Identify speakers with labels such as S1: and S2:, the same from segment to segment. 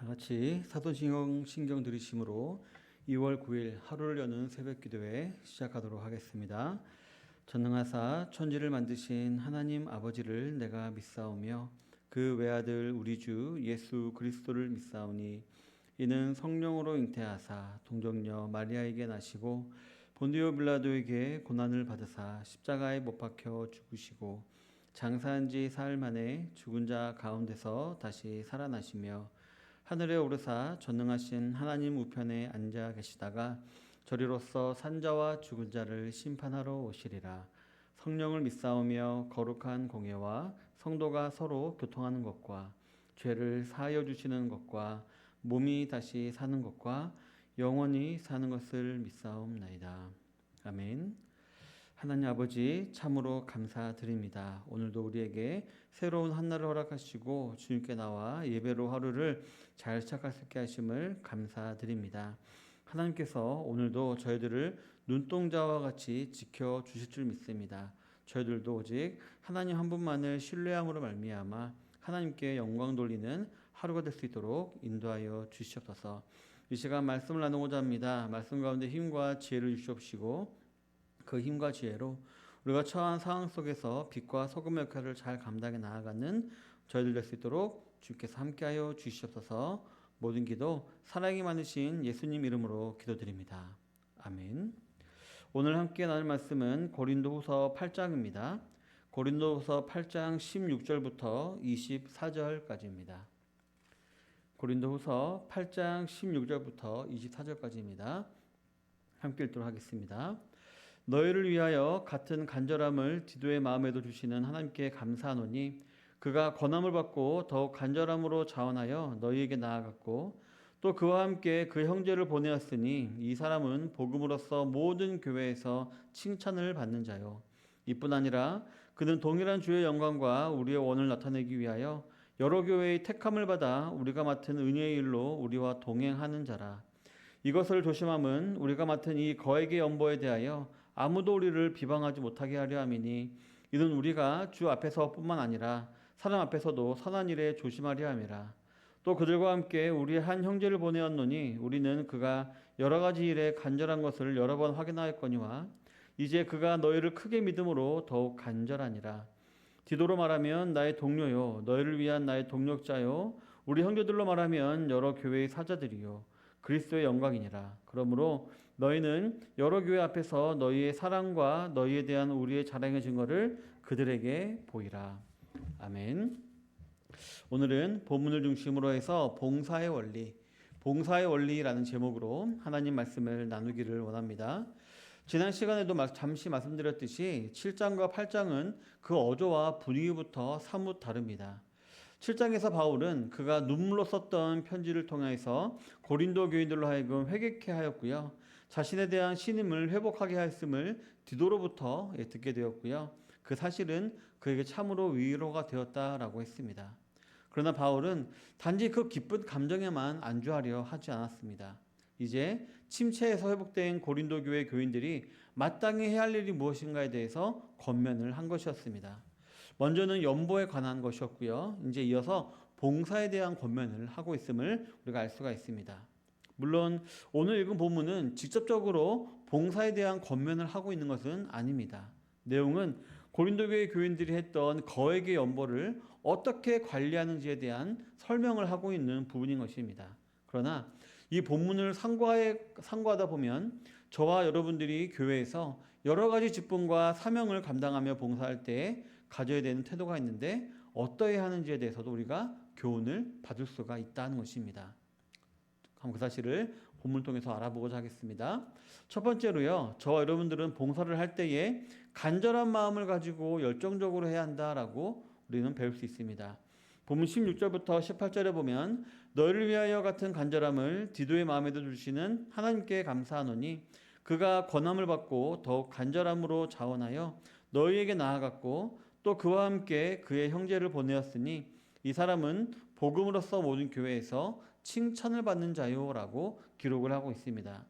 S1: 다 같이 사도신경 들으심으로 2월 9일 하루를 여는 새벽기도회 시작하도록 하겠습니다. 전능하사 천지를 만드신 하나님 아버지를 내가 믿사오며 그 외아들 우리 주 예수 그리스도를 믿사오니 이는 성령으로 잉태하사 동정녀 마리아에게 나시고 본디오 빌라도에게 고난을 받으사 십자가에 못 박혀 죽으시고 장사한 지 사흘 만에 죽은 자 가운데서 다시 살아나시며 하늘에 오르사 전능하신 하나님 우편에 앉아 계시다가 저리로서 산자와 죽은 자를 심판하러 오시리라. 성령을 믿사오며 거룩한 공예와 성도가 서로 교통하는 것과 죄를 사하여 주시는 것과 몸이 다시 사는 것과 영원히 사는 것을 믿사옵나이다. 아멘. 하나님 아버지 참으로 감사드립니다. 오늘도 우리에게 새로운 한날을 허락하시고 주님께 나와 예배로 하루를 잘 시작할 수 있게 하심을 감사드립니다. 하나님께서 오늘도 저희들을 눈동자와 같이 지켜주실 줄 믿습니다. 저희들도 오직 하나님 한 분만을 신뢰함으로 말미암아 하나님께 영광 돌리는 하루가 될 수 있도록 인도하여 주시옵소서. 이 시간 말씀을 나누고자 합니다. 말씀 가운데 힘과 지혜를 주시옵시고 그 힘과 지혜로 우리가 처한 상황 속에서 빛과 소금의 역할을 잘 감당해 나아가는 저희들 될 수 있도록 주께서 함께하여 주시옵소서. 모든 기도 사랑이 많으신 예수님 이름으로 기도드립니다. 아멘. 오늘 함께 나눌 말씀은 고린도후서 8장입니다. 고린도후서 8장 16절부터 24절까지입니다. 고린도후서 8장 16절부터 24절까지입니다. 함께 읽도록 하겠습니다. 너희를 위하여 같은 간절함을 디도의 마음에도 주시는 하나님께 감사하노니 그가 권함을 받고 더욱 간절함으로 자원하여 너희에게 나아갔고 또 그와 함께 그 형제를 보내었으니 이 사람은 복음으로써 모든 교회에서 칭찬을 받는 자요. 이뿐 아니라 그는 동일한 주의 영광과 우리의 원을 나타내기 위하여 여러 교회의 택함을 받아 우리가 맡은 은혜의 일로 우리와 동행하는 자라. 이것을 조심함은 우리가 맡은 이 거액의 연보에 대하여 아무도 우리를 비방하지 못하게 하려 함이니 이는 우리가 주 앞에서뿐만 아니라 사람 앞에서도 선한 일에 조심하려 함이라. 또 그들과 함께 우리의 한 형제를 보내었노니 우리는 그가 여러 가지 일에 간절한 것을 여러 번 확인하였거니와 이제 그가 너희를 크게 믿음으로 더욱 간절하니라. 디도로 말하면 나의 동료요 너희를 위한 나의 동력자요 우리 형제들로 말하면 여러 교회의 사자들이요 그리스도의 영광이니라. 그러므로 너희는 여러 교회 앞에서 너희의 사랑과 너희에 대한 우리의 자랑의 증거를 그들에게 보이라. 아멘. 오늘은 본문을 중심으로 해서 봉사의 원리라는 제목으로 하나님 말씀을 나누기를 원합니다. 지난 시간에도 잠시 말씀드렸듯이 7장과 8장은 그 어조와 분위기부터 사뭇 다릅니다. 7장에서 바울은 그가 눈물로 썼던 편지를 통해서 고린도 교인들로 하여금 회개케 하였고요. 자신에 대한 신임을 회복하게 하였음을 디도로부터 듣게 되었고요. 그 사실은 그에게 참으로 위로가 되었다라고 했습니다. 그러나 바울은 단지 그 기쁜 감정에만 안주하려 하지 않았습니다. 이제 침체에서 회복된 고린도 교회 교인들이 마땅히 해야 할 일이 무엇인가에 대해서 권면을 한 것이었습니다. 먼저는 연보에 관한 것이었고요. 이제 이어서 봉사에 대한 권면을 하고 있음을 우리가 알 수가 있습니다. 물론 오늘 읽은 본문은 직접적으로 봉사에 대한 권면을 하고 있는 것은 아닙니다. 내용은 고린도 교회 교인들이 했던 거액의 연보를 어떻게 관리하는지에 대한 설명을 하고 있는 부분인 것입니다. 그러나 이 본문을 상고하다 보면 저와 여러분들이 교회에서 여러 가지 직분과 사명을 감당하며 봉사할 때 가져야 되는 태도가 있는데 어떠해야 하는지에 대해서도 우리가 교훈을 받을 수가 있다는 것입니다. 한번 그 사실을 본문을 통해서 알아보고자 하겠습니다. 첫 번째로요, 저와 여러분들은 봉사를 할 때에 간절한 마음을 가지고 열정적으로 해야 한다라고 우리는 배울 수 있습니다. 본문 16절부터 18절에 보면 너희를 위하여 같은 간절함을 디도의 마음에도 주시는 하나님께 감사하노니 그가 권함을 받고 더욱 간절함으로 자원하여 너희에게 나아갔고 또 그와 함께 그의 형제를 보내었으니 이 사람은 복음으로써 모든 교회에서 칭찬을 받는 자요라고 기록을 하고 있습니다.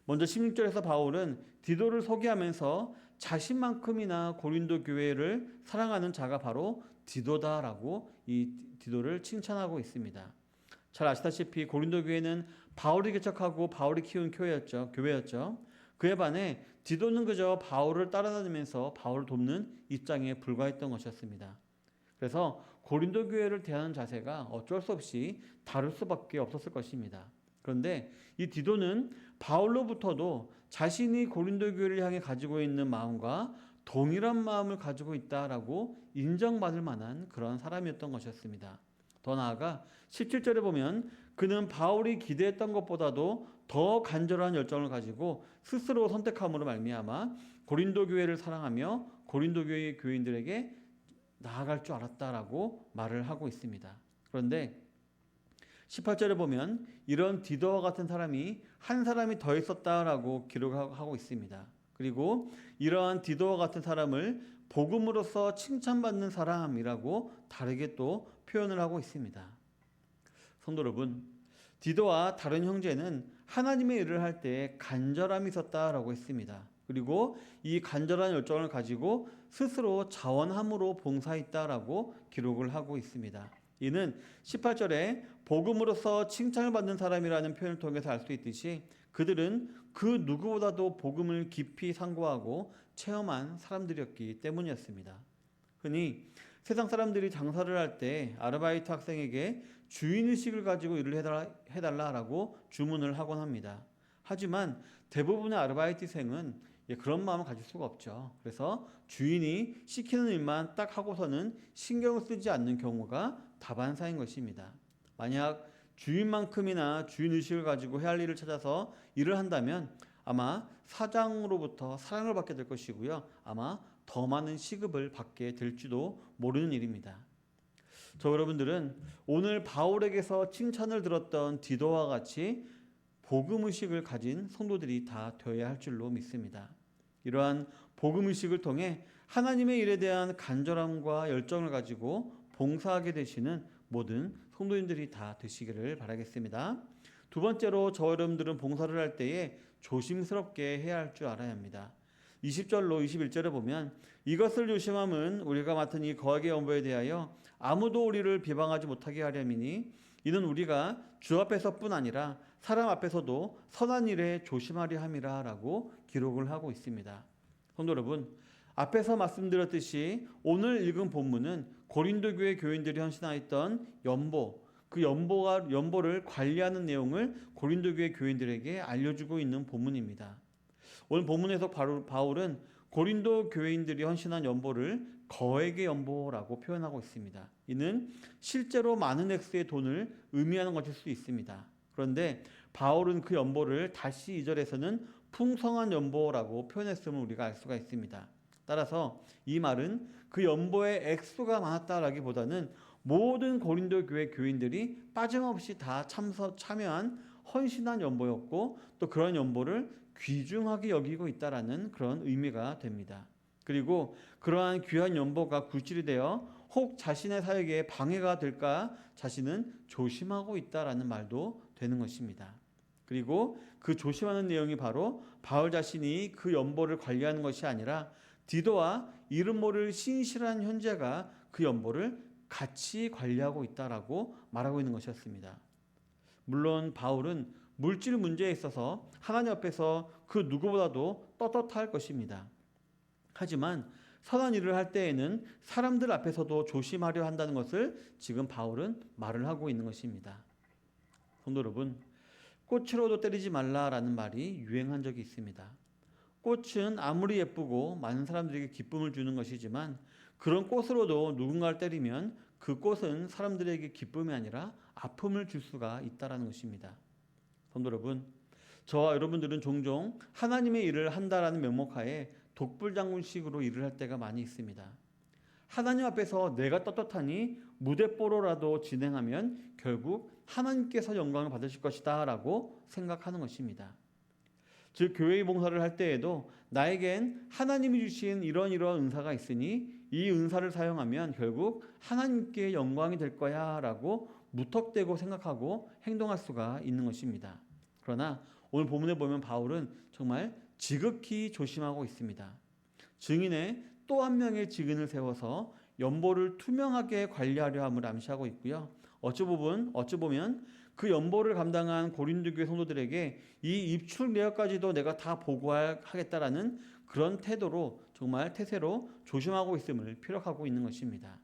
S1: 먼저 16절에서 바울은 디도를 소개하면서 자신만큼이나 고린도 교회를 사랑하는 자가 바로 디도다라고 이 디도를 칭찬하고 있습니다. 잘 아시다시피 고린도 교회는 바울이 개척하고 바울이 키운 교회였죠. 그에 반해 디도는 그저 바울을 따라다니면서 바울을 돕는 입장에 불과했던 것이었습니다. 그래서 고린도 교회를 대하는 자세가 어쩔 수 없이 다를 수밖에 없었을 것입니다. 그런데 이 디도는 바울로부터도 자신이 고린도 교회를 향해 가지고 있는 마음과 동일한 마음을 가지고 있다라고 인정받을 만한 그런 사람이었던 것이었습니다. 더 나아가 17절에 보면 그는 바울이 기대했던 것보다도 더 간절한 열정을 가지고 스스로 선택함으로 말미암아 고린도 교회를 사랑하며 고린도 교회의 교인들에게 나아갈 줄 알았다라고 말을 하고 있습니다. 그런데 18절에 보면 이런 디도와 같은 사람이 한 사람이 더 있었다라고 기록하고 있습니다. 그리고 이러한 디도와 같은 사람을 복음으로써 칭찬받는 사람이라고 다르게 또 표현을 하고 있습니다. 성도 여러분, 디도와 다른 형제는 하나님의 일을 할 때 간절함이 있었다라고 했습니다. 그리고 이 간절한 열정을 가지고 스스로 자원함으로 봉사했다라고 기록을 하고 있습니다. 이는 18절에 복음으로서 칭찬을 받는 사람이라는 표현을 통해서 알 수 있듯이 그들은 그 누구보다도 복음을 깊이 상고하고 체험한 사람들이었기 때문이었습니다. 흔히 세상 사람들이 장사를 할 때 아르바이트 학생에게 주인의식을 가지고 일을 해달라라고 주문을 하곤 합니다. 하지만 대부분의 아르바이트생은 그런 마음을 가질 수가 없죠. 그래서 주인이 시키는 일만 딱 하고서는 신경을 쓰지 않는 경우가 다반사인 것입니다. 만약 주인만큼이나 주인의식을 가지고 해야 할 일을 찾아서 일을 한다면 아마 사장으로부터 사랑을 받게 될 것이고요. 아마 더 많은 시급을 받게 될지도 모르는 일입니다. 저 여러분들은 오늘 바울에게서 칭찬을 들었던 디도와 같이 복음의식을 가진 성도들이 다 되어야 할 줄로 믿습니다. 이러한 복음의식을 통해 하나님의 일에 대한 간절함과 열정을 가지고 봉사하게 되시는 모든 성도님들이 다 되시기를 바라겠습니다. 두 번째로 저 여러분들은 봉사를 할 때에 조심스럽게 해야 할 줄 알아야 합니다. 20절로 21절에 보면 이것을 조심함은 우리가 맡은 이 거액의 연보에 대하여 아무도 우리를 비방하지 못하게 하려미니 이는 우리가 주 앞에서뿐 아니라 사람 앞에서도 선한 일에 조심하려 함이라 라고 기록을 하고 있습니다. 성도 여러분, 앞에서 말씀드렸듯이 오늘 읽은 본문은 고린도 교회 교인들이 헌신하였던 그 연보를 관리하는 내용을 고린도 교회 교인들에게 알려주고 있는 본문입니다. 오늘 본문에서 바울은 고린도 교인들이 헌신한 연보를 거액의 연보라고 표현하고 있습니다. 이는 실제로 많은 액수의 돈을 의미하는 것일 수 있습니다. 그런데 바울은 그 연보를 다시 2절에서는 풍성한 연보라고 표현했음을 우리가 알 수가 있습니다. 따라서 이 말은 그 연보의 액수가 많았다라기보다는 모든 고린도 교회 교인들이 빠짐없이 다 참여한 헌신한 연보였고 또 그런 연보를 귀중하게 여기고 있다라는 그런 의미가 됩니다. 그리고 그러한 귀한 연보가 굴질이 되어 혹 자신의 사역에 방해가 될까 자신은 조심하고 있다라는 말도 되는 것입니다. 그리고 그 조심하는 내용이 바로 바울 자신이 그 연보를 관리하는 것이 아니라 디도와 이름 모를 신실한 형제가 그 연보를 같이 관리하고 있다라고 말하고 있는 것이었습니다. 물론 바울은 물질 문제에 있어서 하나님 앞에서 그 누구보다도 떳떳할 것입니다. 하지만 선한 일을 할 때에는 사람들 앞에서도 조심하려 한다는 것을 지금 바울은 말을 하고 있는 것입니다. 성도 여러분, 꽃으로도 때리지 말라라는 말이 유행한 적이 있습니다. 꽃은 아무리 예쁘고 많은 사람들에게 기쁨을 주는 것이지만 그런 꽃으로도 누군가를 때리면 그 꽃은 사람들에게 기쁨이 아니라 아픔을 줄 수가 있다는 것입니다. 성도 여러분, 저와 여러분들은 종종 하나님의 일을 한다라는 명목하에 독불장군식으로 일을 할 때가 많이 있습니다. 하나님 앞에서 내가 떳떳하니 무대뽀로라도 진행하면 결국 하나님께서 영광을 받으실 것이다 라고 생각하는 것입니다. 즉 교회의 봉사를 할 때에도 나에겐 하나님이 주신 이런 은사가 있으니 이 은사를 사용하면 결국 하나님께 영광이 될 거야 라고 무턱대고 생각하고 행동할 수가 있는 것입니다. 그러나 오늘 본문에 보면 바울은 정말 지극히 조심하고 있습니다. 증인의 또 한 명의 증인을 세워서 연보를 투명하게 관리하려 함을 암시하고 있고요. 어찌 보면 그 연보를 감당한 고린도 교회 성도들에게 이 입출 내역까지도 내가 다 보고하겠다라는 그런 태도로 정말 태세로 조심하고 있음을 피력하고 있는 것입니다.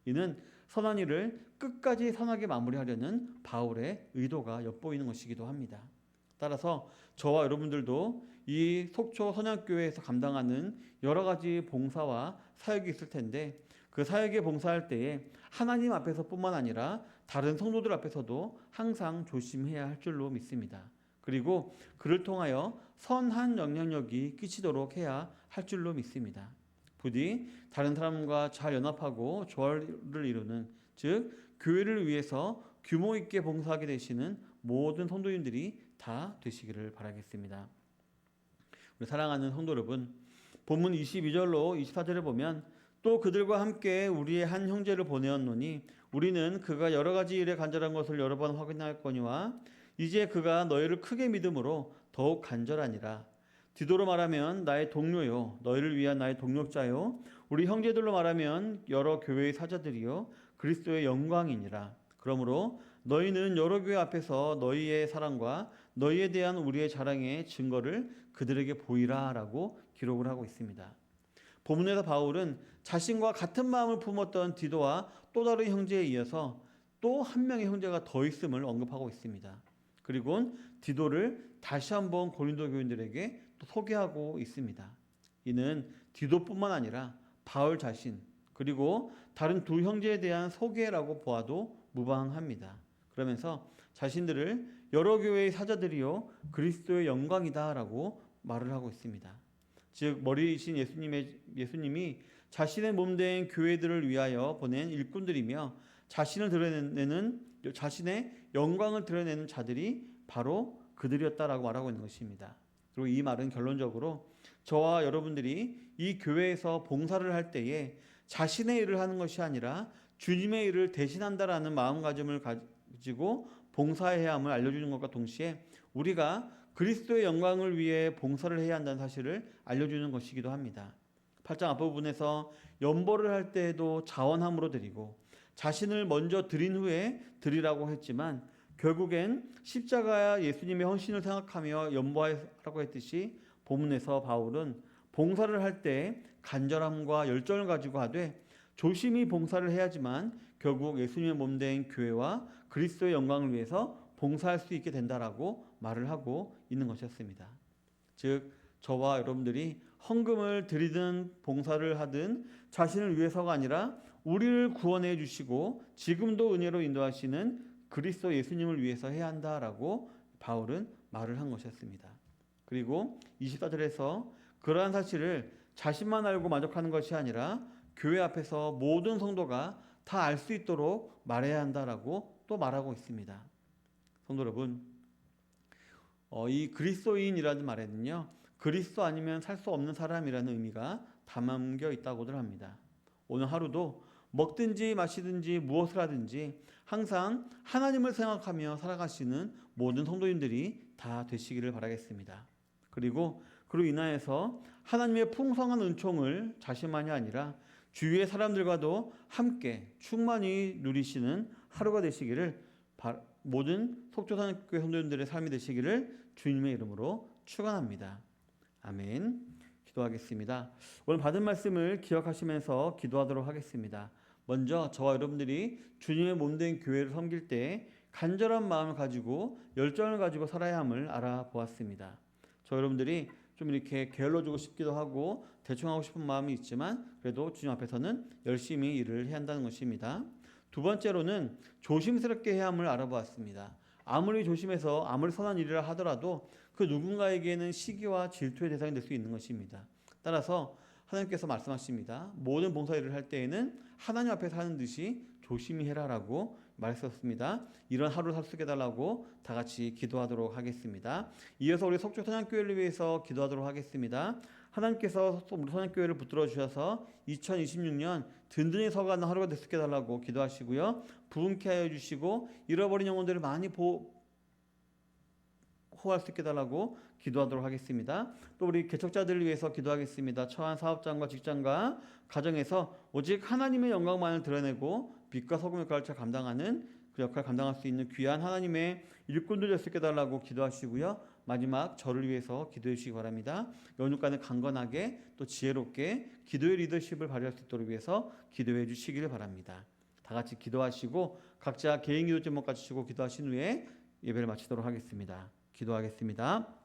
S1: 이는 선한 일을 끝까지 선하게 마무리하려는 바울의 의도가 엿보이는 것이기도 합니다. 따라서 저와 여러분들도 이 속초 선약교회에서 감당하는 여러 가지 봉사와 사역이 있을 텐데 그 사역에 봉사할 때에 하나님 앞에서뿐만 아니라 다른 성도들 앞에서도 항상 조심해야 할 줄로 믿습니다. 그리고 그를 통하여 선한 영향력이 끼치도록 해야 할 줄로 믿습니다. 부디 다른 사람과 잘 연합하고 조화를 이루는, 즉 교회를 위해서 규모 있게 봉사하게 되시는 모든 성도님들이 다 되시기를 바라겠습니다. 우리 사랑하는 성도 여러분, 본문 22절로 24절을 보면 또 그들과 함께 우리의 한 형제를 보내었노니 우리는 그가 여러 가지 일에 간절한 것을 여러 번 확인하였거니와 이제 그가 너희를 크게 믿음으로 더욱 간절하니라. 디도로 말하면 나의 동료요, 너희를 위한 나의 동력자요, 우리 형제들로 말하면 여러 교회의 사자들이요 그리스도의 영광이니라. 그러므로 너희는 여러 교회 앞에서 너희의 사랑과 너희에 대한 우리의 자랑의 증거를 그들에게 보이라 라고 기록을 하고 있습니다. 본문에서 바울은 자신과 같은 마음을 품었던 디도와 또 다른 형제에 이어서 또 한 명의 형제가 더 있음을 언급하고 있습니다. 그리고 디도를 다시 한번 고린도 교인들에게 또 소개하고 있습니다. 이는 디도뿐만 아니라 바울 자신 그리고 다른 두 형제에 대한 소개라고 보아도 무방합니다. 그러면서 자신들을 여러 교회의 사자들이요 그리스도의 영광이다 라고 말을 하고 있습니다. 즉 머리이신 예수님이 자신의 몸된 교회들을 위하여 보낸 일꾼들이며 자신의 영광을 드러내는 자들이 바로 그들이었다라고 말하고 있는 것입니다. 그리고 이 말은 결론적으로 저와 여러분들이 이 교회에서 봉사를 할 때에 자신의 일을 하는 것이 아니라 주님의 일을 대신한다라는 마음가짐을 가지고 봉사해야 함을 알려주는 것과 동시에 우리가 그리스도의 영광을 위해 봉사를 해야 한다는 사실을 알려주는 것이기도 합니다. 8장 앞부분에서 연보를 할 때에도 자원함으로 드리고 자신을 먼저 드린 후에 드리라고 했지만 결국엔 십자가 예수님의 헌신을 생각하며 연보하라고 했듯이 본문에서 바울은 봉사를 할 때 간절함과 열정을 가지고 하되 조심히 봉사를 해야지만 결국 예수님의 몸된 교회와 그리스도의 영광을 위해서 봉사할 수 있게 된다라고 말을 하고 있는 것이었습니다. 즉 저와 여러분들이 헌금을 드리든 봉사를 하든 자신을 위해서가 아니라 우리를 구원해 주시고 지금도 은혜로 인도하시는 그리스도 예수님을 위해서 해야 한다라고 바울은 말을 한 것이었습니다. 그리고 24절에서 그러한 사실을 자신만 알고 만족하는 것이 아니라 교회 앞에서 모든 성도가 다 알 수 있도록 말해야 한다라고 또 말하고 있습니다. 성도 여러분, 이 그리스도인이라는 말에는요 그리스도 아니면 살 수 없는 사람이라는 의미가 담겨 있다고들 합니다. 오늘 하루도 먹든지 마시든지 무엇을 하든지 항상 하나님을 생각하며 살아가시는 모든 성도님들이 다 되시기를 바라겠습니다. 그리고 그로 인하여서 하나님의 풍성한 은총을 자신만이 아니라 주위의 사람들과도 함께 충만히 누리시는 하루가 되시기를 모든 속초선교회 성도님들의 삶이 되시기를 주님의 이름으로 축원합니다. 아멘. 기도하겠습니다. 오늘 받은 말씀을 기억하시면서 기도하도록 하겠습니다. 먼저 저와 여러분들이 주님의 몸된 교회를 섬길 때 간절한 마음을 가지고 열정을 가지고 살아야 함을 알아보았습니다. 저 여러분들이 좀 이렇게 게을러지고 싶기도 하고 대충 하고 싶은 마음이 있지만 그래도 주님 앞에서는 열심히 일을 해야 한다는 것입니다. 두 번째로는 조심스럽게 해야 함을 알아보았습니다. 아무리 조심해서 아무리 선한 일이라 하더라도 그 누군가에게는 시기와 질투의 대상이 될 수 있는 것입니다. 따라서 하나님께서 말씀하십니다. 모든 봉사 일을 할 때에는 하나님 앞에서 하는 듯이 조심히 해라라고 말했었습니다. 이런 하루를 살 수 있게 해달라고 다 같이 기도하도록 하겠습니다. 이어서 우리 속초 선양교회를 위해서 기도하도록 하겠습니다. 하나님께서 우리 선양교회를 붙들어 주셔서 2026년 든든히 서가는 하루가 될 수 있게 해달라고 기도하시고요. 부흥케 하여 주시고 잃어버린 영혼들을 많이 호할 수 있게 해달라고 기도하도록 하겠습니다. 또 우리 개척자들을 위해서 기도하겠습니다. 처한 사업장과 직장과 가정에서 오직 하나님의 영광만을 드러내고 빛과 소금의 역할을 잘 감당하는 그 역할 감당할 수 있는 귀한 하나님의 일꾼들 될수 있게 해달라고 기도하시고요. 마지막 저를 위해서 기도해 주시기 바랍니다. 연휴가는 강건하게 또 지혜롭게 기도의 리더십을 발휘할 수 있도록 위해서 기도해 주시기를 바랍니다. 다 같이 기도하시고 각자 개인 기도 제목 가지시고 기도하신 후에 예배를 마치도록 하겠습니다. 기도하겠습니다.